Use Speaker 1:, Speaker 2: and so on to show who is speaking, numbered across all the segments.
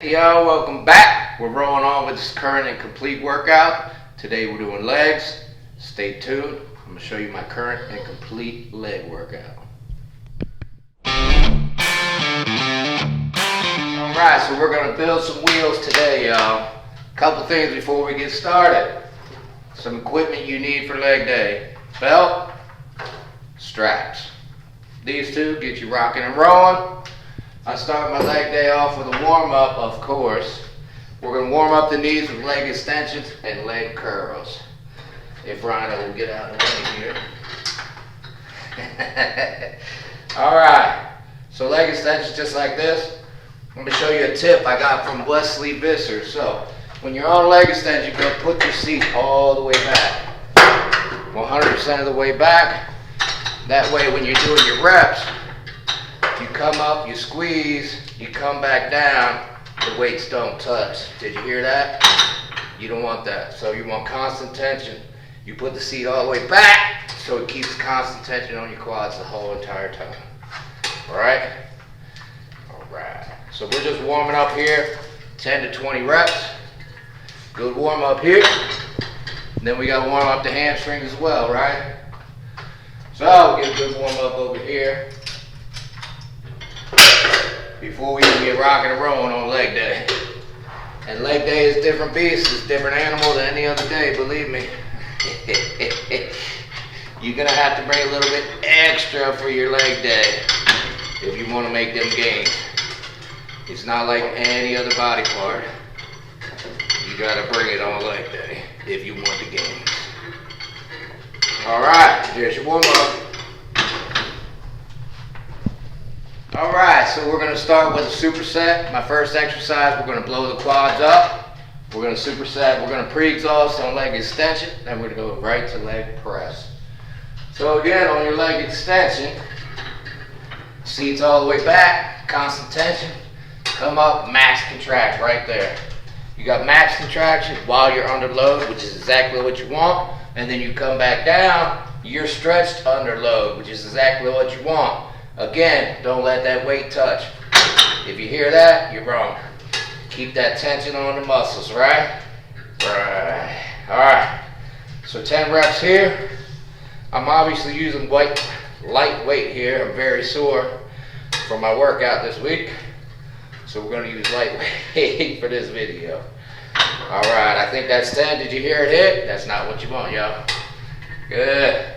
Speaker 1: Yo, welcome back. We're rolling on with this current and complete workout. Today we're doing legs. Stay tuned. I'm going to show you my current and complete leg workout. Alright, so we're going to build some wheels today, y'all. Couple things before we get started. Some equipment you need for leg day. Belt, straps. These two get you rocking and rolling. I start my leg day off with a warm-up, of course. We're going to warm up the knees with leg extensions and leg curls. If Rhino will get out of the way here. Alright, so leg extensions just like this. I'm going to show you a tip I got from Wesley Visser. So, when you're on leg extension, you're going to put your seat all the way back. 100% of the way back. That way when you're doing your reps, you come up, you squeeze, you come back down, the weights don't touch. Did you hear that? You don't want that. So you want constant tension. You put the seat all the way back so it keeps constant tension on your quads the whole entire time. Alright? Alright. So we're just warming up here, 10 to 20 reps. Good warm up here. And then we got to warm up the hamstrings as well, right? So we'll get a good warm up over here before we even get rocking and rolling on leg day. And leg day is different beast, it's different animal than any other day, believe me. You're gonna have to bring a little bit extra for your leg day if you want to make them gains. It's not like any other body part. You gotta bring it on leg day if you want the gains. Alright, here's your warm up. Alright, so we're going to start with a superset. My first exercise, we're going to blow the quads up. We're going to superset, we're going to pre-exhaust on leg extension. Then we're going to go right to leg press. So again, on your leg extension, seats all the way back, constant tension. Come up, max contract right there. You got max contraction while you're under load, which is exactly what you want. And then you come back down, you're stretched under load, which is exactly what you want. Again, don't let that weight touch. If you hear that, you're wrong. Keep that tension on the muscles, right? Right. Alright. So 10 reps here. I'm obviously using light weight here. I'm very sore from my workout this week. So we're going to use light weight for this video. Alright, I think that's 10. Did you hear it hit? That's not what you want, y'all. Good.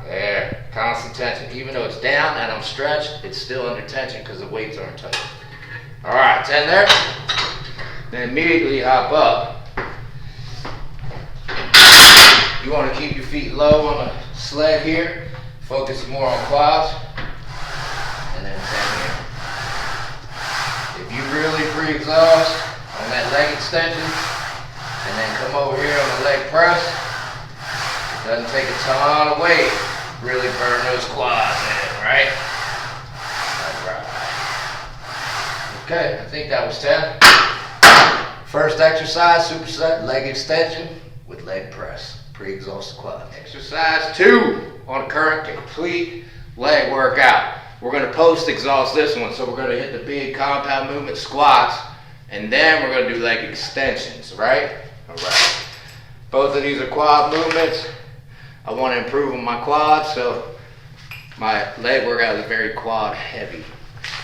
Speaker 1: There. Constant tension. Even though it's down and I'm stretched, it's still under tension because the weights aren't touching. Alright, 10 there. Then immediately hop up. You want to keep your feet low on the sled here. Focus more on quads. And then 10 here. If you really pre-exhaust on that leg extension, and then come over here on the leg press, it doesn't take a ton of weight. Really burn those quads in, right? Alright. Okay, I think that was 10. First exercise, superset leg extension with leg press. Pre-exhaust the quad. Exercise 2 on a current and complete leg workout. We're going to post-exhaust this one, so we're going to hit the big compound movement squats, and then we're going to do leg extensions, right? Alright. Both of these are quad movements. I want to improve on my quads, so my leg workout is very quad heavy.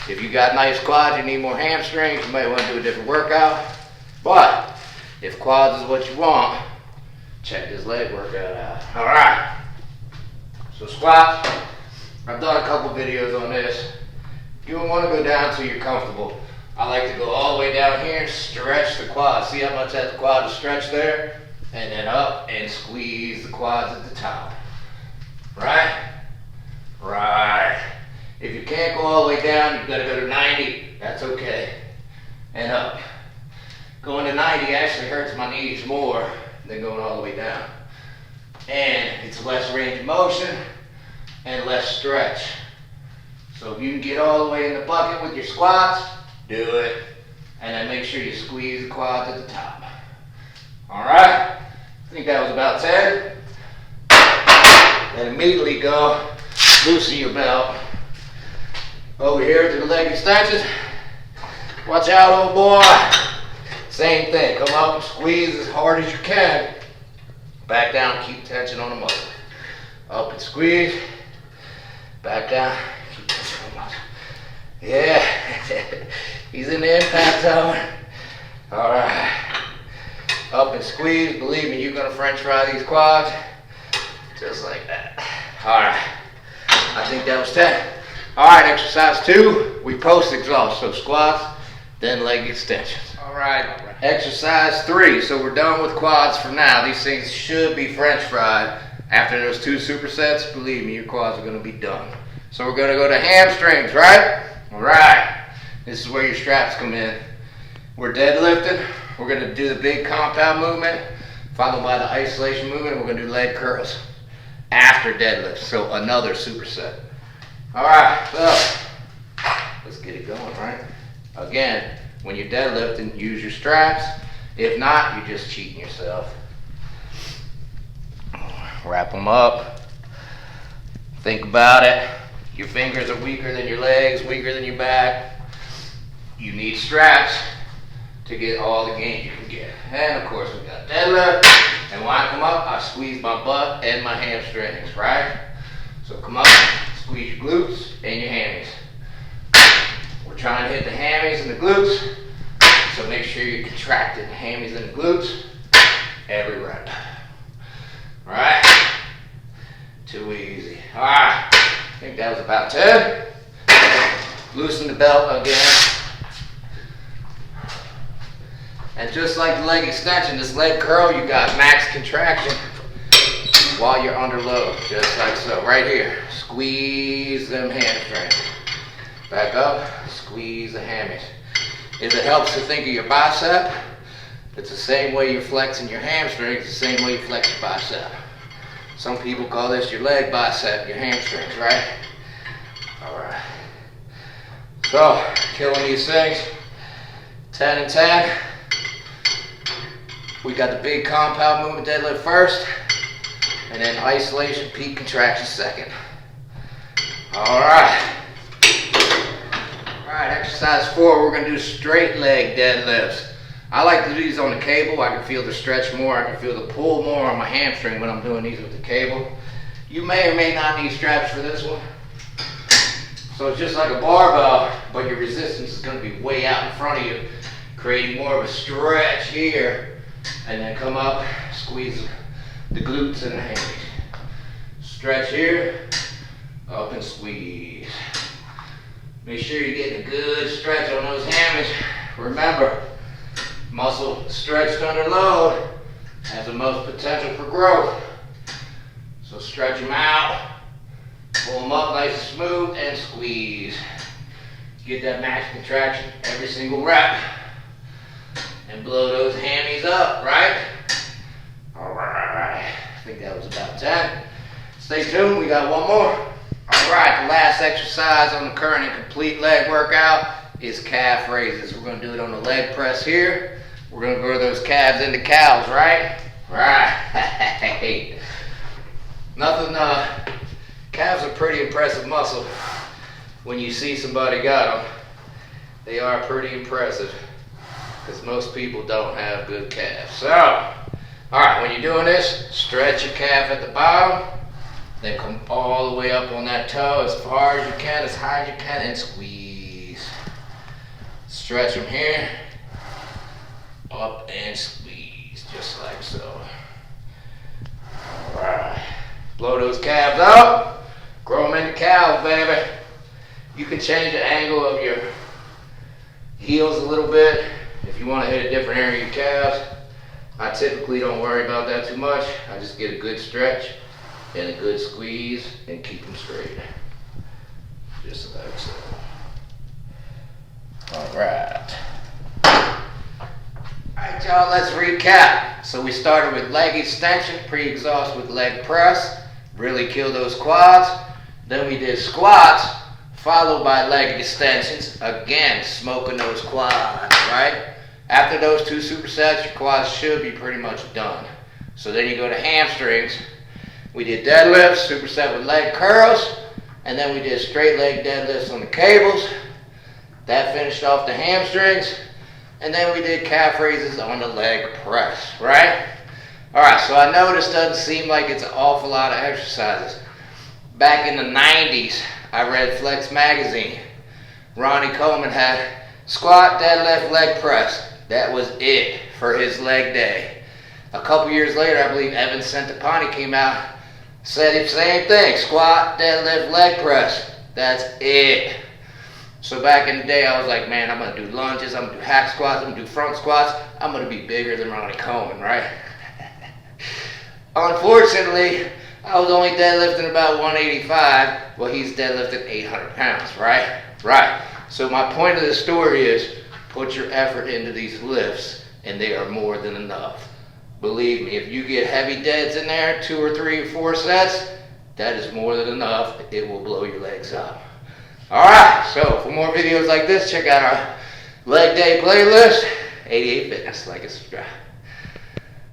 Speaker 1: If you got nice quads, you need more hamstrings, you might want to do a different workout. But if quads is what you want, check this leg workout out. Alright. So squats. I've done a couple videos on this. You don't want to go down till you're comfortable. I like to go all the way down here, stretch the quads. See how much that quad is stretched there? And then up and squeeze the quads at the top. Right? Right. If you can't go all the way down, you've got to go to 90. That's okay. And up. Going to 90 actually hurts my knees more than going all the way down. And it's less range of motion and less stretch. So if you can get all the way in the bucket with your squats, do it. And then make sure you squeeze the quads at the top. Alright? I think that was about 10. And immediately go loosen your belt. Over here to the leg extensions. Watch out, old boy. Same thing, come up and squeeze as hard as you can. Back down, keep tension on the muscle. Up and squeeze. Back down, keep tension on the muscle. Yeah, he's in the impact zone. All right. Up and squeeze. Believe me, you're gonna French fry these quads. Just like that. All right. I think that was 10. All right, exercise 2, we post exhaust. So squats, then leg extensions. All right. Exercise 3, so we're done with quads for now. These things should be French fried. After those 2 supersets, believe me, your quads are gonna be done. So we're gonna go to hamstrings, right? All right. This is where your straps come in. We're deadlifting. We're gonna do the big compound movement, followed by the isolation movement, and we're gonna do leg curls after deadlift, so another superset. All right, so let's get it going, right? Again, when you're deadlifting, use your straps. If not, you're just cheating yourself. Wrap them up. Think about it. Your fingers are weaker than your legs, weaker than your back. You need straps to get all the gain you can get. And of course, we got deadlift. And when I come up, I squeeze my butt and my hamstrings, right? So come up, squeeze your glutes and your hammies. We're trying to hit the hammies and the glutes, so make sure you're contracting the hammies and the glutes every rep. All right? Too easy. All right, I think that was about 10. Loosen the belt again. And just like the leg extension, this leg curl, you got max contraction while you're under load, just like so. Right here, squeeze them hamstrings. Back up, squeeze the hammies. If it helps to think of your bicep, it's the same way you're flexing your hamstrings, the same way you flex your bicep. Some people call this your leg bicep, your hamstrings, right? All right. So, killing these things, 10 and 10. We got the big compound movement deadlift first, and then isolation, peak contraction second. All right. All right, exercise 4, we're gonna do straight leg deadlifts. I like to do these on the cable. I can feel the stretch more. I can feel the pull more on my hamstring when I'm doing these with the cable. You may or may not need straps for this one. So it's just like a barbell, but your resistance is gonna be way out in front of you, creating more of a stretch here. And then come up, squeeze the glutes and the hammies. Stretch here, up and squeeze. Make sure you're getting a good stretch on those hammies. Remember, muscle stretched under load has the most potential for growth. So stretch them out, pull them up nice and smooth, and squeeze. Get that max contraction every single rep. And blow those hammies up, right? All right, I think that was about 10. Stay tuned, we got one more. All right, the last exercise on the current and complete leg workout is calf raises. We're gonna do it on the leg press here. We're gonna grow those calves into cows, right? Right. Nothing, calves are pretty impressive muscle. When you see somebody got them, they are pretty impressive, because most people don't have good calves. So, all right, when you're doing this, stretch your calf at the bottom, then come all the way up on that toe as far as you can, as high as you can, and squeeze. Stretch them here, up and squeeze, just like so. All right, blow those calves up, grow them into cows, baby. You can change the angle of your heels a little bit if you want to hit a different area of your calves. I typically don't worry about that too much. I just get a good stretch and a good squeeze and keep them straight. Just like so. All right. All right, y'all, let's recap. So we started with leg extension, pre-exhaust with leg press, really kill those quads. Then we did squats, followed by leg extensions, again, smoking those quads, right? After those 2 supersets, your quads should be pretty much done. So then you go to hamstrings. We did deadlifts, superset with leg curls, and then we did straight leg deadlifts on the cables. That finished off the hamstrings. and then we did calf raises on the leg press, right? All right, so I know this doesn't seem like it's an awful lot of exercises. Back in the 90s, I read Flex magazine. Ronnie Coleman had squat, deadlift, leg press. That was it for his leg day. A couple years later, I believe Evan Centopani came out, said the same thing, squat, deadlift, leg press. That's it. So back in the day, I was like, man, I'm going to do lunges, I'm going to do hack squats, I'm going to do front squats. I'm going to be bigger than Ronnie Coleman, right? Unfortunately, I was only deadlifting about 185. Well, he's deadlifting 800 pounds, right? Right. So my point of the story is, put your effort into these lifts, and they are more than enough. Believe me, if you get heavy deads in there, 2 or 3 or 4 sets, that is more than enough. It will blow your legs up. All right, so for more videos like this, check out our leg day playlist, 88 Fitness. Like and subscribe.